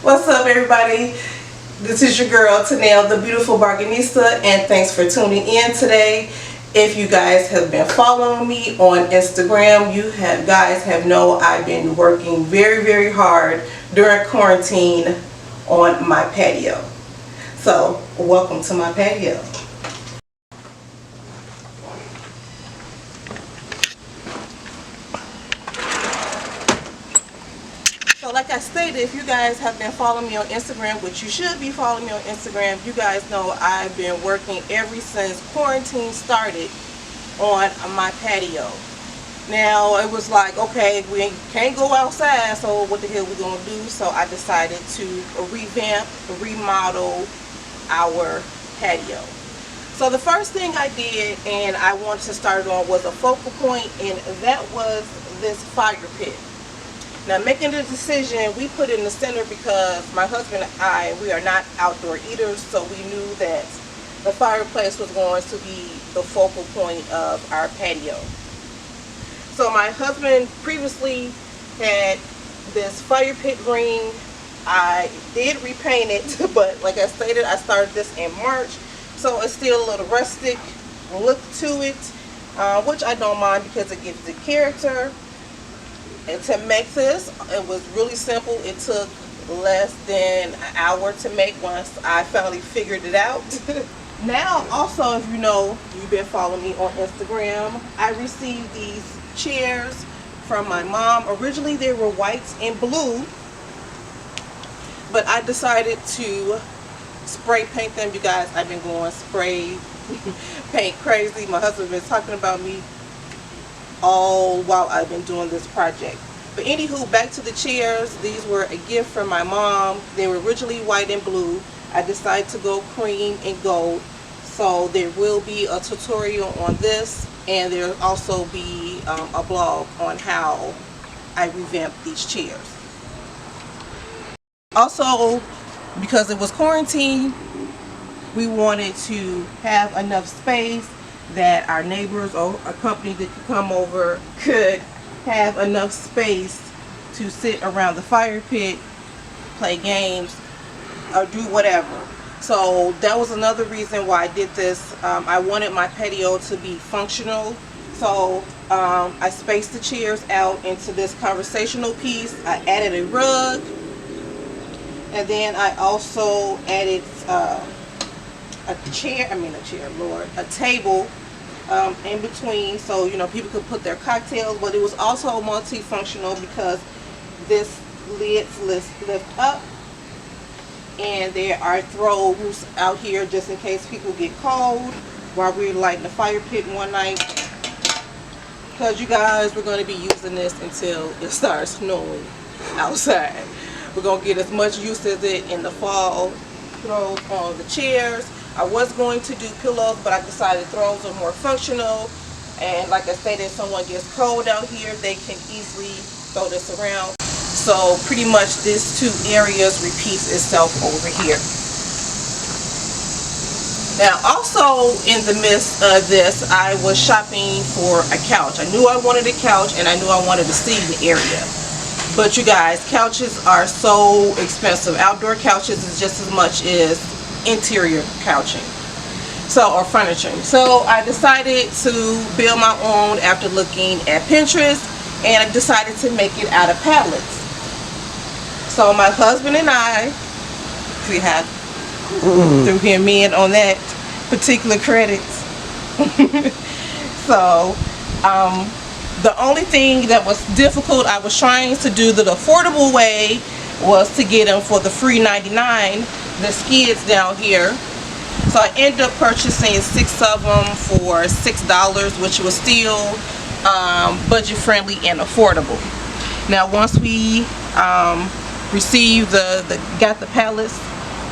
What's up, everybody? This is your girl Tanel, the beautiful bargainista, and thanks for tuning in today. If you guys have been following me on Instagram, you guys have known I've been working very hard during quarantine on my patio. So welcome to my patio. So like I stated, if you guys have been following me on Instagram, which you should be following me on Instagram, you guys know I've been working ever since quarantine started on my patio. Now it was like, okay, we can't go outside, so what the hell we gonna do? So I decided to revamp, remodel our patio. So the first thing I did, and I wanted to start on, was a focal point, and that was this fire pit. Now, making the decision, we put it in the center because my husband and I, we are not outdoor eaters, so we knew that the fireplace was going to be the focal point of our patio. So my husband previously had this fire pit ring. I did repaint it, but like I stated, I started this in March, so it's still a little rustic look to it, which I don't mind because it gives it character. And to make this, it was really simple. It took less than an hour to make once I finally figured it out. Now, also, if you know, you've been following me on Instagram, I received these chairs from my mom. Originally, they were white and blue, but I decided to spray paint them. You guys, I've been going spray paint crazy. My husband's been talking about me all while I've been doing this project. But anywho, back to the chairs. These were a gift from my mom. They were originally white and blue. I decided to go cream and gold. So there will be a tutorial on this, and there'll also be a blog on how I revamped these chairs. Also, because it was quarantine, we wanted to have enough space that our neighbors or a company that could come over could have enough space to sit around the fire pit, play games, or do whatever. So that was another reason why I did this. I wanted my patio to be functional, so I spaced the chairs out into this conversational piece. I added a rug, and then I also added a table in between, so you know, people could put their cocktails. But it was also multifunctional because this lids lift up, and there are throws out here just in case people get cold while we're lighting the fire pit one night, because you guys, we're going to be using this until it starts snowing outside. We're going to get as much use as it in the fall. Throws on the chairs. I was going to do pillows, but I decided throws are more functional, and like I stated, if someone gets cold out here, they can easily throw this around. So pretty much this two areas repeats itself over here. Now also in the midst of this, I was shopping for a couch. I knew I wanted a couch, and I knew I wanted a seating area. But you guys, couches are so expensive. Outdoor couches is just as much as interior couching, or furniture. So I decided to build my own after looking at Pinterest, and I decided to make it out of pallets. So my husband and I, we have threw him in on that particular credit. So the only thing that was difficult, I was trying to do the affordable way, was to get them for the free 99, the skids down here. So I ended up purchasing 6 of them for $6, which was still budget friendly and affordable. Now once we received got the pallets,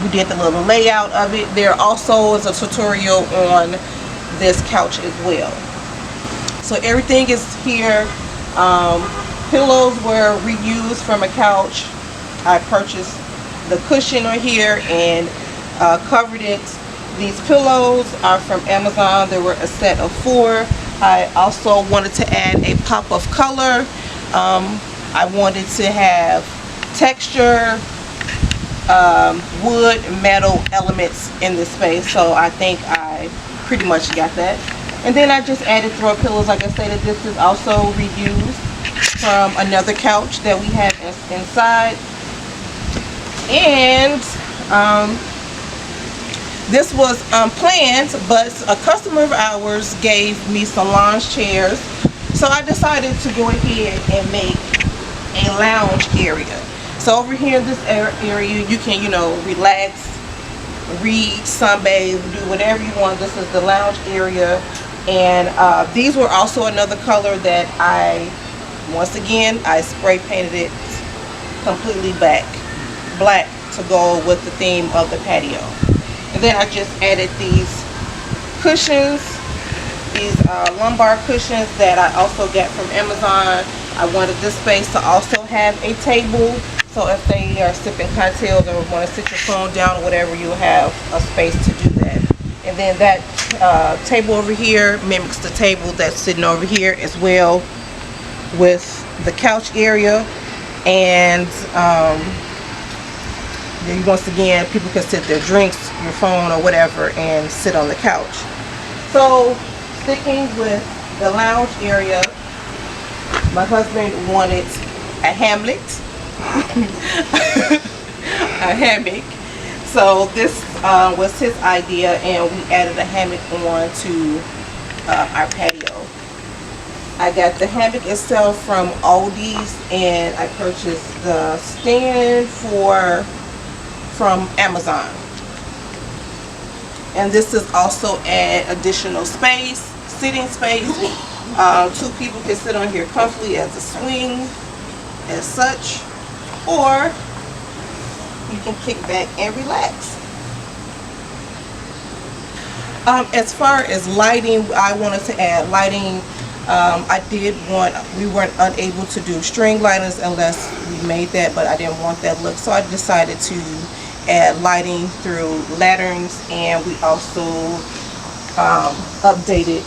we did the little layout of it. There also is a tutorial on this couch as well. So everything is here. Pillows were reused from a couch. I purchased the cushion on here and covered it. These pillows are from Amazon. They were a set of 4. I also wanted to add a pop of color. I wanted to have texture wood metal elements in this space, so I think I pretty much got that. And then I just added throw pillows. Like I stated, this is also reused from another couch that we had inside. And this was unplanned, but a customer of ours gave me some lounge chairs, so I decided to go ahead and make a lounge area. So over here in this area, you can, you know, relax, read, sunbathe, do whatever you want. This is the lounge area. And these were also another color that once again, I spray painted it completely black to go with the theme of the patio. And then I just added these cushions, these lumbar cushions that I also got from Amazon. I wanted this space to also have a table, so if they are sipping cocktails or want to sit your phone down or whatever, you'll have a space to do that. And then that table over here mimics the table that's sitting over here as well, with the couch area. And then once again, people can sit their drinks, your phone or whatever, and sit on the couch. So sticking with the lounge area, my husband wanted a hamlet. A hammock. So this was his idea, and we added a hammock on to our patio. I got the hammock itself from Aldi's, and I purchased the stand from Amazon. And this is also an additional space, sitting space. Two people can sit on here comfortably as a swing, as such, or you can kick back and relax. As far as lighting, I wanted to add lighting. We weren't unable to do string lighters unless we made that, but I didn't want that look, so I decided to add lighting through lanterns. And we also updated,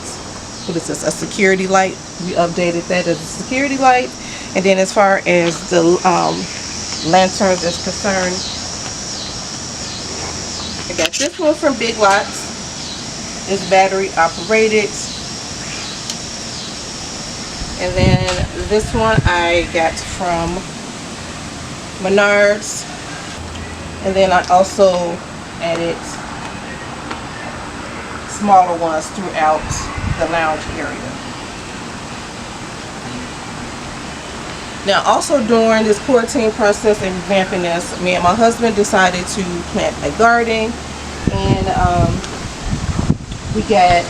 what is this, a security light. We updated that as a security light. And then as far as the lanterns is concerned, I got this one from Big Lots. It's battery operated. And then this one I got from Menards. And then I also added smaller ones throughout the lounge area. Now, also during this quarantine process and revamping this, me and my husband decided to plant a garden, and we got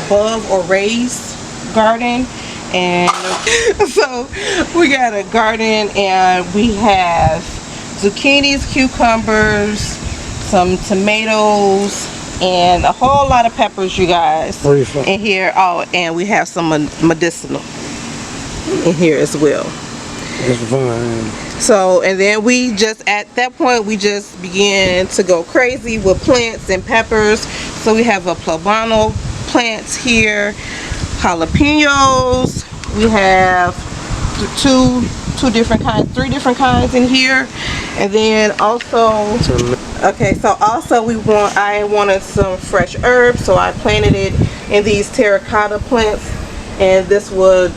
above or raised garden. And so we got a garden, and we have zucchinis, cucumbers, some tomatoes, and a whole lot of peppers, you guys, in here. Oh, and we have some medicinal in here as well. That's fine. So, and then we just, at that point, we just began to go crazy with plants and peppers. So we have a poblano plants here, jalapenos. We have three different kinds in here. And then also, okay, so also I wanted some fresh herbs, so I planted it in these terracotta plants. And this was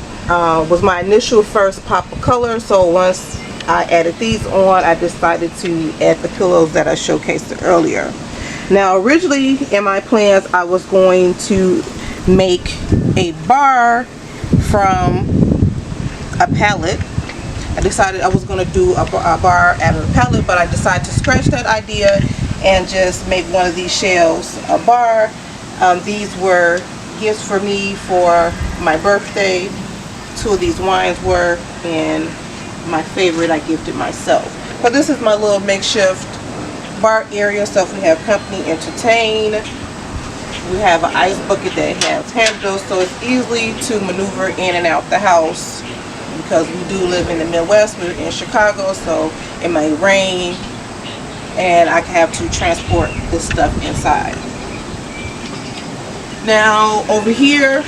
my initial first pop of color. So once I added these on, I decided to add the pillows that I showcased earlier. Now, originally in my plans, I was going to make a bar from a pallet. I decided I was going to do a bar out of a pallet, but I decided to scratch that idea and just make one of these shelves a bar. These were gifts for me for my birthday. Two of these wines were, and my favorite I gifted myself. But this is my little makeshift bar area. So if we have company entertain, we have an ice bucket that has handles, so it's easily to maneuver in and out the house, because we do live in the Midwest. We're in Chicago, so it may rain and I have to transport this stuff inside. Now over here,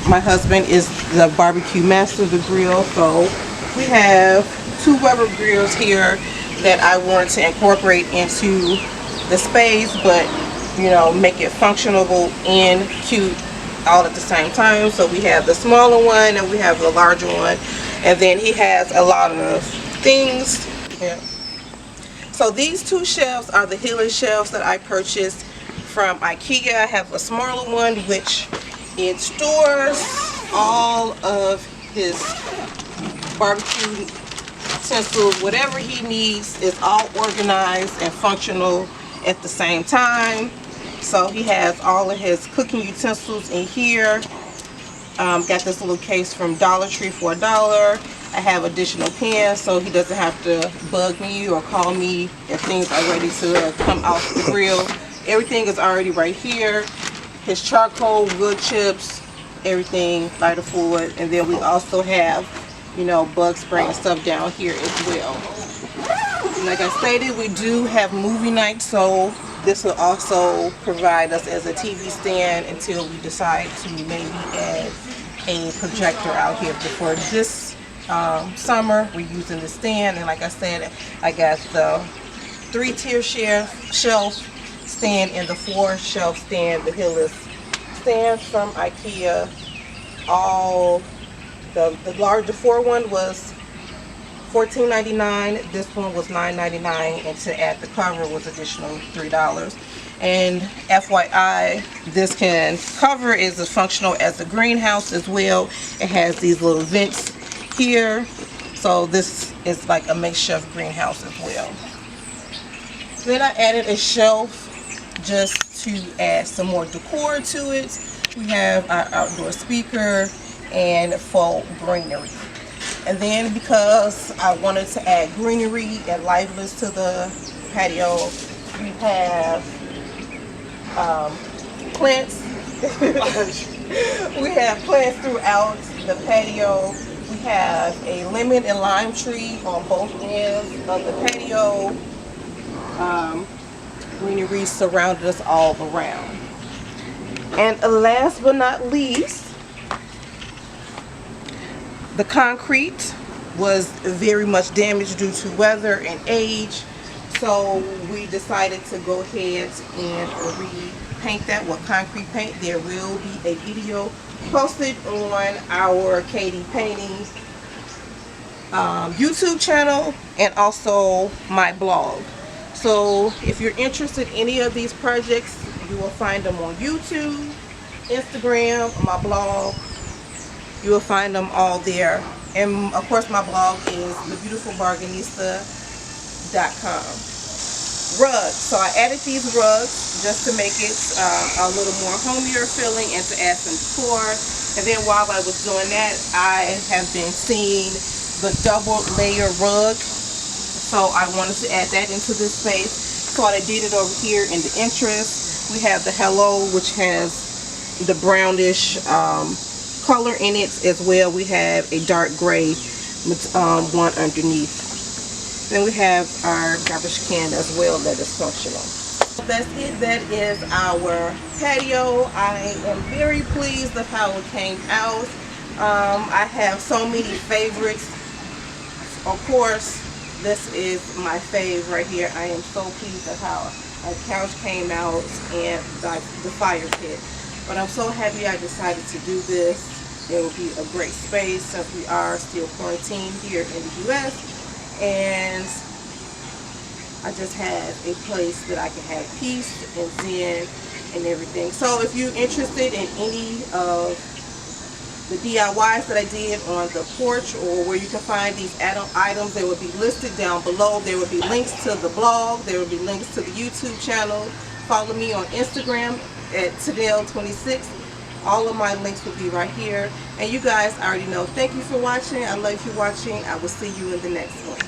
my husband is the barbecue master, the grill. So we have two rubber grills here that I wanted to incorporate into the space, but you know, make it functional and cute all at the same time. So we have the smaller one and we have the larger one, and then he has a lot of things. Yeah. So these two shelves are the healing shelves that I purchased from IKEA. I have a smaller one which it stores all of his barbecue utensils, whatever he needs is all organized and functional at the same time. So he has all of his cooking utensils in here. Got this little case from Dollar Tree for $1. I have additional pans so he doesn't have to bug me or call me if things are ready to come off the grill. Everything is already right here. His charcoal, wood chips, everything, lighter fluid, and then we also have, you know, bug spray and stuff down here as well. Like I stated, we do have movie night, so this will also provide us as a TV stand until we decide to maybe add a projector out here. Before this summer, we're using the stand, and like I said, I got the 3-tier shelf stand and the 4-shelf stand, the Hillis stand from IKEA. All the larger 4 one was $14.99. This one was $9.99, and to add the cover was additional $3. And FYI, this cover is as functional as a greenhouse as well. It has these little vents here, so this is like a makeshift greenhouse as well. Then I added a shelf just to add some more decor to it. We have our outdoor speaker and faux greenery. And then because I wanted to add greenery and liveliness to the patio, we have plants. We have plants throughout the patio. We have a lemon and lime tree on both ends of the patio. Greenery surrounded us all around. And last but not least, the concrete was very much damaged due to weather and age, so we decided to go ahead and repaint that with concrete paint. There will be a video posted on our Katie Paintings YouTube channel and also my blog. So if you're interested in any of these projects, you will find them on YouTube, Instagram, my blog. You will find them all there. And of course my blog is thebeautifulbargainista.com. Rugs. So I added these rugs just to make it a little more homier feeling and to add some decor. And then while I was doing that, I have been seeing the double layer rug. So I wanted to add that into this space. So I did it over here in the entrance. We have the Hello, which has the brownish color in it as well. We have a dark gray one underneath. Then we have our garbage can as well that is functional. That's it. That is our patio. I am very pleased with how it came out. I have so many favorites. Of course, this is my fave right here. I am so pleased at how our couch came out and the fire pit. But I'm so happy I decided to do this. It will be a great space since we are still quarantined here in the U.S. And I just have a place that I can have peace and zen and everything. So if you're interested in any of the DIYs that I did on the porch, or where you can find these items, they will be listed down below. There will be links to the blog. There will be links to the YouTube channel. Follow me on Instagram at Tadell26. All of my links will be right here. And you guys already know. Thank you for watching. I love you watching. I will see you in the next one.